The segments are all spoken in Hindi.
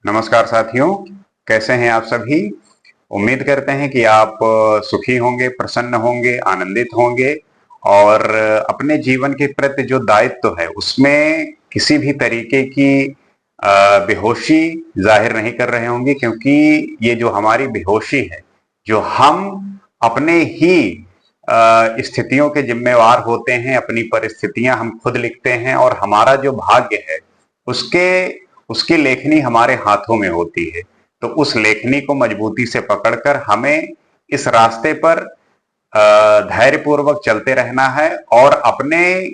नमस्कार साथियों, कैसे हैं आप सभी। उम्मीद करते हैं कि आप सुखी होंगे, प्रसन्न होंगे, आनंदित होंगे और अपने जीवन के प्रति जो दायित्व है उसमें किसी भी तरीके की बेहोशी जाहिर नहीं कर रहे होंगे, क्योंकि ये जो हमारी बेहोशी है, जो हम अपने ही स्थितियों के जिम्मेवार होते हैं, अपनी परिस्थितियां हम खुद लिखते हैं और हमारा जो भाग्य है उसके उसकी लेखनी हमारे हाथों में होती है। तो उस लेखनी को मजबूती से पकड़कर हमें इस रास्ते पर धैर्यपूर्वक चलते रहना है और अपने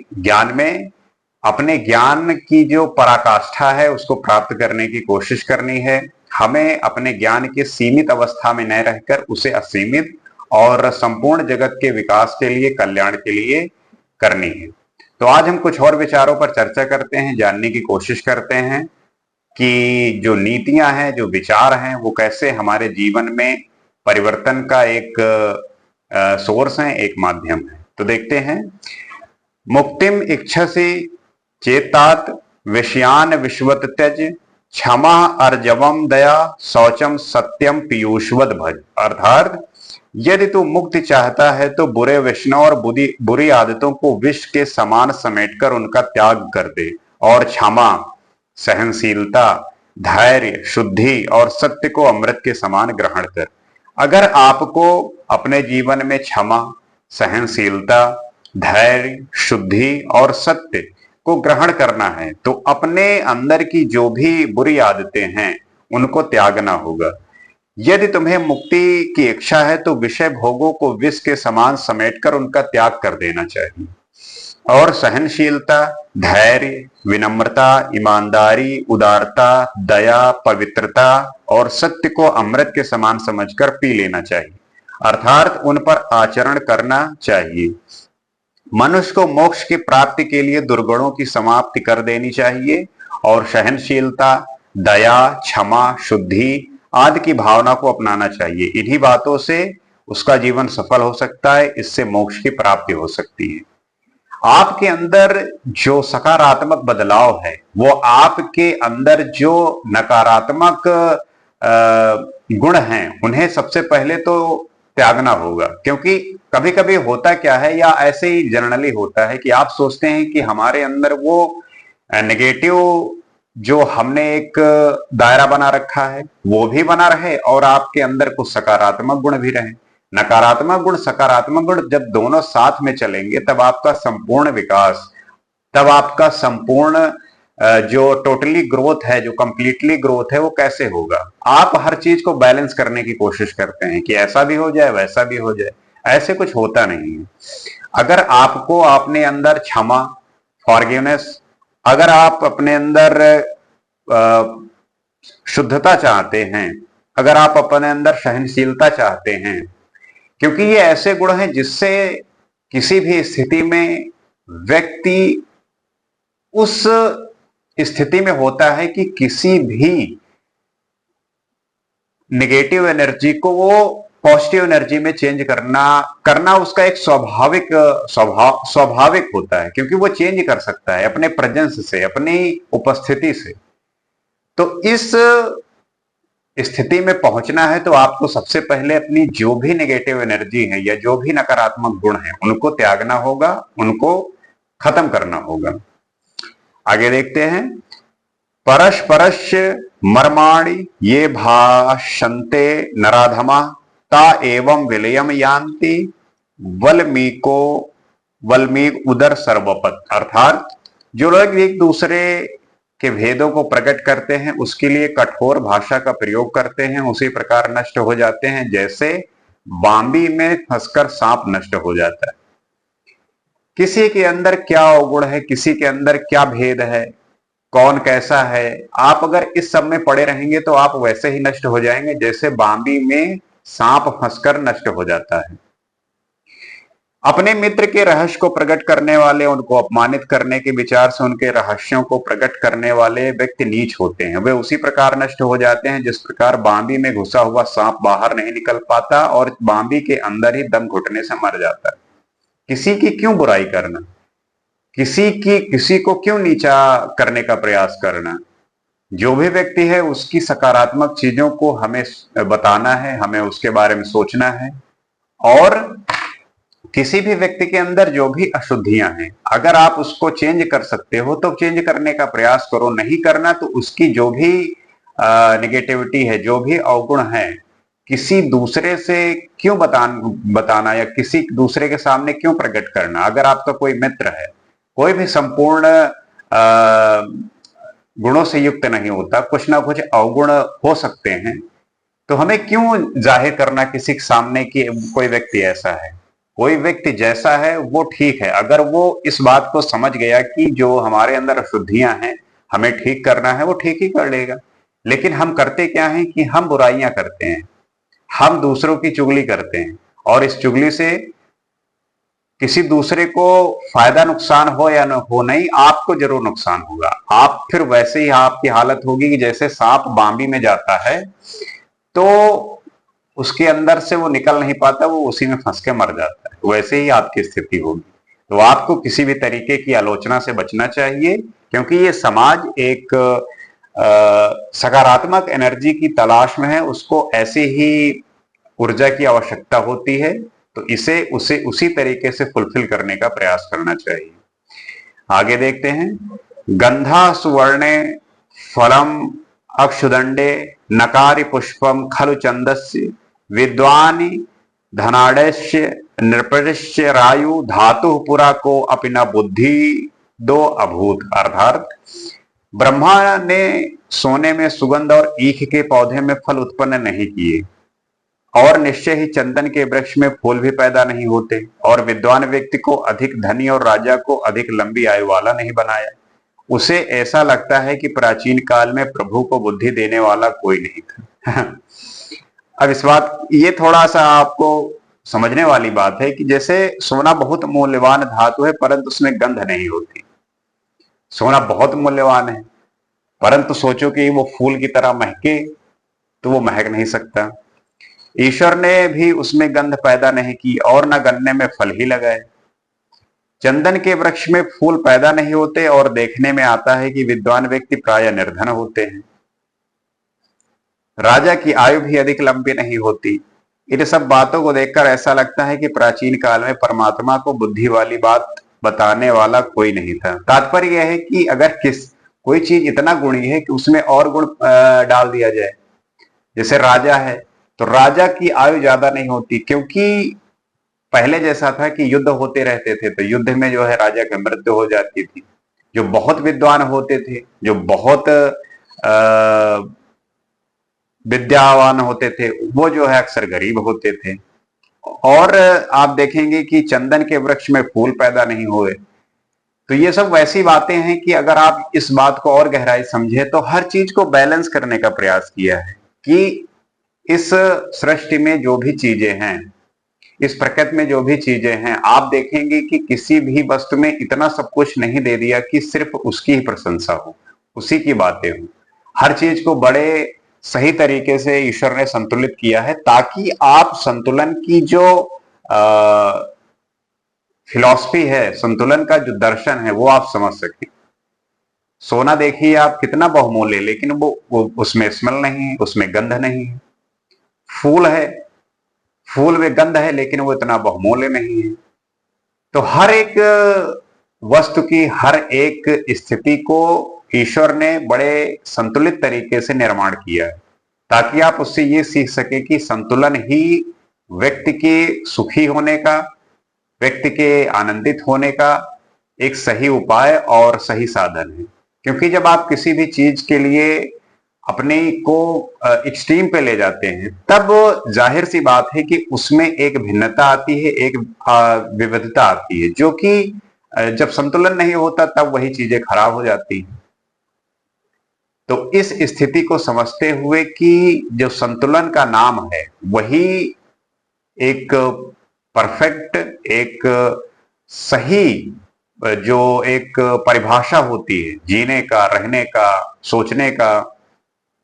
ज्ञान की जो पराकाष्ठा है उसको प्राप्त करने की कोशिश करनी है। हमें अपने ज्ञान की सीमित अवस्था में न रहकर उसे असीमित और संपूर्ण जगत के विकास के लिए, कल्याण के लिए करनी है। तो आज हम कुछ और विचारों पर चर्चा करते हैं, जानने की कोशिश करते हैं कि जो नीतियां हैं, जो विचार हैं, वो कैसे हमारे जीवन में परिवर्तन का एक सोर्स है, एक माध्यम है। तो देखते हैं। मुक्तिम इच्छसि चेतात विषयान विश्वत त्यज, क्षमा अर्जवम दया शौचम सत्यम पीयूषवद भज। अर्थात यदि तू मुक्ति चाहता है तो बुरे व्यसनों और बुरी आदतों को विष के समान समेटकर उनका त्याग कर दे और क्षमा, सहनशीलता, धैर्य, शुद्धि और सत्य को अमृत के समान ग्रहण कर। अगर आपको अपने जीवन में क्षमा, सहनशीलता, धैर्य, शुद्धि और सत्य को ग्रहण करना है तो अपने अंदर की जो भी बुरी आदतें हैं उनको त्यागना होगा। यदि तुम्हें मुक्ति की इच्छा है तो विषय भोगों को विष के समान समेटकर उनका त्याग कर देना चाहिए और सहनशीलता, धैर्य, विनम्रता, ईमानदारी, उदारता, दया, पवित्रता और सत्य को अमृत के समान समझकर पी लेना चाहिए, अर्थात उन पर आचरण करना चाहिए। मनुष्य को मोक्ष की प्राप्ति के लिए दुर्गुणों की समाप्ति कर देनी चाहिए और सहनशीलता, दया, क्षमा, शुद्धि आदि की भावना को अपनाना चाहिए। इन्हीं बातों से उसका जीवन सफल हो सकता है, इससे मोक्ष की प्राप्ति हो सकती है। आपके अंदर जो सकारात्मक बदलाव है वो आपके अंदर जो नकारात्मक गुण हैं उन्हें सबसे पहले तो त्यागना होगा। क्योंकि कभी कभी होता क्या है, या ऐसे ही जनरली होता है कि आप सोचते हैं कि हमारे अंदर वो नेगेटिव जो हमने एक दायरा बना रखा है वो भी बना रहे और आपके अंदर कुछ सकारात्मक गुण भी रहे। नकारात्मक गुण, सकारात्मक गुण जब दोनों साथ में चलेंगे तब आपका संपूर्ण विकास, तब आपका संपूर्ण जो टोटली ग्रोथ है, जो कंप्लीटली ग्रोथ है, वो कैसे होगा। आप हर चीज को बैलेंस करने की कोशिश करते हैं कि ऐसा भी हो जाए, वैसा भी हो जाए। ऐसे कुछ होता नहीं है। अगर आपको अपने अंदर क्षमा, फॉरगिवनेस, अगर आप अपने अंदर शुद्धता चाहते हैं, अगर आप अपने अंदर सहनशीलता चाहते हैं, क्योंकि ये ऐसे गुण हैं जिससे किसी भी स्थिति में व्यक्ति उस स्थिति में होता है कि किसी भी नेगेटिव एनर्जी को वो पॉजिटिव एनर्जी में चेंज करना उसका एक स्वाभाविक होता है, क्योंकि वो चेंज कर सकता है अपने प्रेजेंस से, अपनी उपस्थिति से। तो इस स्थिति में पहुंचना है तो आपको सबसे पहले अपनी जो भी नेगेटिव एनर्जी है या जो भी नकारात्मक गुण है उनको त्यागना होगा, उनको खत्म करना होगा। आगे देखते हैं। परश मर्माणि ये भाषन्ते नराधमा ता एवं विलयम यान्ति वल्मीक उदर सर्वपत। अर्थात जो लोग एक दूसरे के भेदों को प्रकट करते हैं उसके लिए कठोर भाषा का प्रयोग करते हैं, उसी प्रकार नष्ट हो जाते हैं जैसे बांबी में फंसकर सांप नष्ट हो जाता है। किसी के अंदर क्या अवगुण है, किसी के अंदर क्या भेद है, कौन कैसा है, आप अगर इस सब में पड़े रहेंगे तो आप वैसे ही नष्ट हो जाएंगे जैसे बांबी में सांप फंसकर नष्ट हो जाता है। अपने मित्र के रहस्य को प्रकट करने वाले, उनको अपमानित करने के विचार से उनके रहस्यों को प्रकट करने वाले व्यक्ति नीच होते हैं। वे उसी प्रकार नष्ट हो जाते हैं जिस प्रकार बांबी में घुसा हुआ सांप बाहर नहीं निकल पाता और बांबी के अंदर ही दम घुटने से मर जाता है। किसी की क्यों बुराई करना, किसी को क्यों नीचा करने का प्रयास करना। जो भी व्यक्ति है उसकी सकारात्मक चीजों को हमें बताना है, हमें उसके बारे में सोचना है। और किसी भी व्यक्ति के अंदर जो भी अशुद्धियां हैं, अगर आप उसको चेंज कर सकते हो तो चेंज करने का प्रयास करो, नहीं करना तो उसकी जो भी निगेटिविटी है, जो भी अवगुण है, किसी दूसरे से क्यों बताना या किसी दूसरे के सामने क्यों प्रकट करना। अगर आपका कोई मित्र है, कोई भी संपूर्ण गुणों से युक्त नहीं होता, कुछ ना कुछ अवगुण हो सकते हैं, तो हमें क्यों जाहिर करना किसी के सामने कि कोई व्यक्ति ऐसा है। कोई व्यक्ति जैसा है वो ठीक है, अगर वो इस बात को समझ गया कि जो हमारे अंदर अशुद्धियां हैं हमें ठीक करना है, वो ठीक ही कर लेगा। लेकिन हम करते क्या है कि हम बुराइयां करते हैं, हम दूसरों की चुगली करते हैं, और इस चुगली से किसी दूसरे को फायदा नुकसान हो या न हो, नहीं, आपको जरूर नुकसान होगा। आप फिर वैसे ही आपकी हालत होगी कि जैसे सांप बांबी में जाता है तो उसके अंदर से वो निकल नहीं पाता, वो उसी में फंस के मर जाता है, वैसे ही आपकी स्थिति होगी। तो आपको किसी भी तरीके की आलोचना से बचना चाहिए, क्योंकि ये समाज एक सकारात्मक एनर्जी की तलाश में है, उसको ऐसी ही ऊर्जा की आवश्यकता होती है, तो इसे उसे उसी तरीके से फुलफिल करने का प्रयास करना चाहिए। आगे देखते हैं। गंधा सुवर्णे फलम अक्षुदंडे नकारी पुष्पम खलु चंदस्य विद्वानी धनाढ़स्य नृपस्य रायु धातु पुरा को अपि न बुद्धि दो अभूत। अर्थात ब्रह्मा ने सोने में सुगंध और ईख के पौधे में फल उत्पन्न नहीं किए, और निश्चय ही चंदन के वृक्ष में फूल भी पैदा नहीं होते, और विद्वान व्यक्ति को अधिक धनी और राजा को अधिक लंबी आयु वाला नहीं बनाया। उसे ऐसा लगता है कि प्राचीन काल में प्रभु को बुद्धि देने वाला कोई नहीं था। अब इस बात, ये थोड़ा सा आपको समझने वाली बात है कि जैसे सोना बहुत मूल्यवान धातु है, परंतु उसमें गंध नहीं होती। सोना बहुत मूल्यवान है, परंतु सोचो कि वो फूल की तरह महके, तो वो महक नहीं सकता। ईश्वर ने भी उसमें गंध पैदा नहीं की और न गन्ने में फल ही लगाए। चंदन के वृक्ष में फूल पैदा नहीं होते, और देखने में आता है कि विद्वान व्यक्ति प्राय निर्धन होते हैं। राजा की आयु भी अधिक लंबी नहीं होती। इन सब बातों को देखकर ऐसा लगता है कि प्राचीन काल में परमात्मा को बुद्धि वाली बात बताने वाला कोई नहीं था। तात्पर्य यह है कि अगर कोई चीज इतना गुणी है कि उसमें और गुण डाल दिया जाए, जैसे राजा है, तो राजा की आयु ज्यादा नहीं होती, क्योंकि पहले जैसा था कि युद्ध होते रहते थे, तो युद्ध में जो है राजा की मृत्यु हो जाती थी। जो बहुत विद्वान होते थे, जो बहुत विद्यावान होते थे, वो जो है अक्सर गरीब होते थे। और आप देखेंगे कि चंदन के वृक्ष में फूल पैदा नहीं हुए। तो ये सब वैसी बातें हैं कि अगर आप इस बात को और गहराई समझे तो हर चीज को बैलेंस करने का प्रयास किया है कि इस सृष्टि में जो भी चीजें हैं, इस प्रकृति में जो भी चीजें हैं, आप देखेंगे कि किसी भी वस्तु में इतना सब कुछ नहीं दे दिया कि सिर्फ उसकी ही प्रशंसा हो, उसी की बातें हो। हर चीज को बड़े सही तरीके से ईश्वर ने संतुलित किया है, ताकि आप संतुलन की जो फिलॉसफी है, संतुलन का जो दर्शन है, वो आप समझ सकें। सोना देखिए आप, कितना बहुमूल्य, लेकिन वो उसमें स्मेल नहीं है, उसमें गंध नहीं है। फूल है, फूल में गंध है, लेकिन वो इतना बहुमूल्य नहीं है। तो हर एक वस्तु की हर एक स्थिति को ईश्वर ने बड़े संतुलित तरीके से निर्माण किया है, ताकि आप उससे ये सीख सके कि संतुलन ही व्यक्ति के सुखी होने का, व्यक्ति के आनंदित होने का एक सही उपाय और सही साधन है। क्योंकि जब आप किसी भी चीज के लिए अपने को एक्सट्रीम पे ले जाते हैं, तब जाहिर सी बात है कि उसमें एक भिन्नता आती है, एक विविधता आती है, जो कि जब संतुलन नहीं होता तब वही चीजें खराब हो जाती हैं। तो इस स्थिति को समझते हुए कि जो संतुलन का नाम है वही एक परफेक्ट, एक सही जो एक परिभाषा होती है जीने का, रहने का, सोचने का,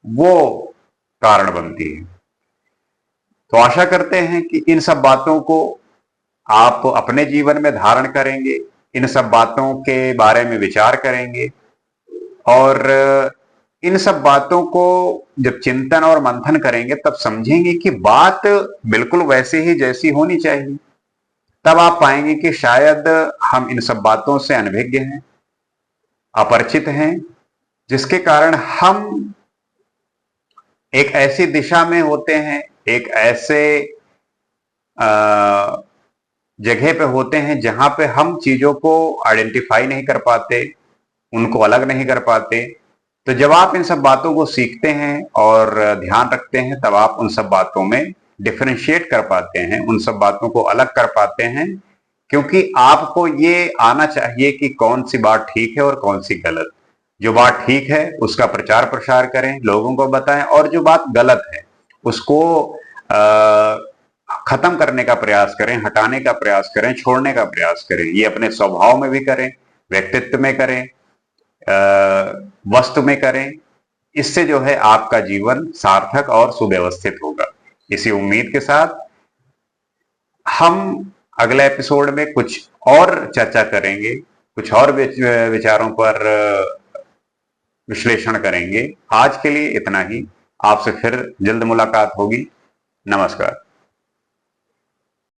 वो कारण बनती है। तो आशा करते हैं कि इन सब बातों को आप अपने जीवन में धारण करेंगे, इन सब बातों के बारे में विचार करेंगे, और इन सब बातों को जब चिंतन और मंथन करेंगे तब समझेंगे कि बात बिल्कुल वैसे ही जैसी होनी चाहिए। तब आप पाएंगे कि शायद हम इन सब बातों से अनभिज्ञ हैं, अपरिचित हैं, जिसके कारण हम एक ऐसी दिशा में होते हैं, एक ऐसे जगह पे होते हैं जहां पे हम चीजों को आइडेंटिफाई नहीं कर पाते, उनको अलग नहीं कर पाते। तो जब आप इन सब बातों को सीखते हैं और ध्यान रखते हैं, तब आप उन सब बातों में डिफरेंशिएट कर पाते हैं, उन सब बातों को अलग कर पाते हैं। क्योंकि आपको ये आना चाहिए कि कौन सी बात ठीक है और कौन सी गलत। जो बात ठीक है उसका प्रचार प्रसार करें, लोगों को बताएं, और जो बात गलत है उसको खत्म करने का प्रयास करें, हटाने का प्रयास करें, छोड़ने का प्रयास करें। ये अपने स्वभाव में भी करें, व्यक्तित्व में करें, वस्तु में करें। इससे जो है आपका जीवन सार्थक और सुव्यवस्थित होगा। इसी उम्मीद के साथ हम अगले एपिसोड में कुछ और चर्चा करेंगे, कुछ और विचारों पर विश्लेषण करेंगे। आज के लिए इतना ही। आपसे फिर जल्द मुलाकात होगी। नमस्कार।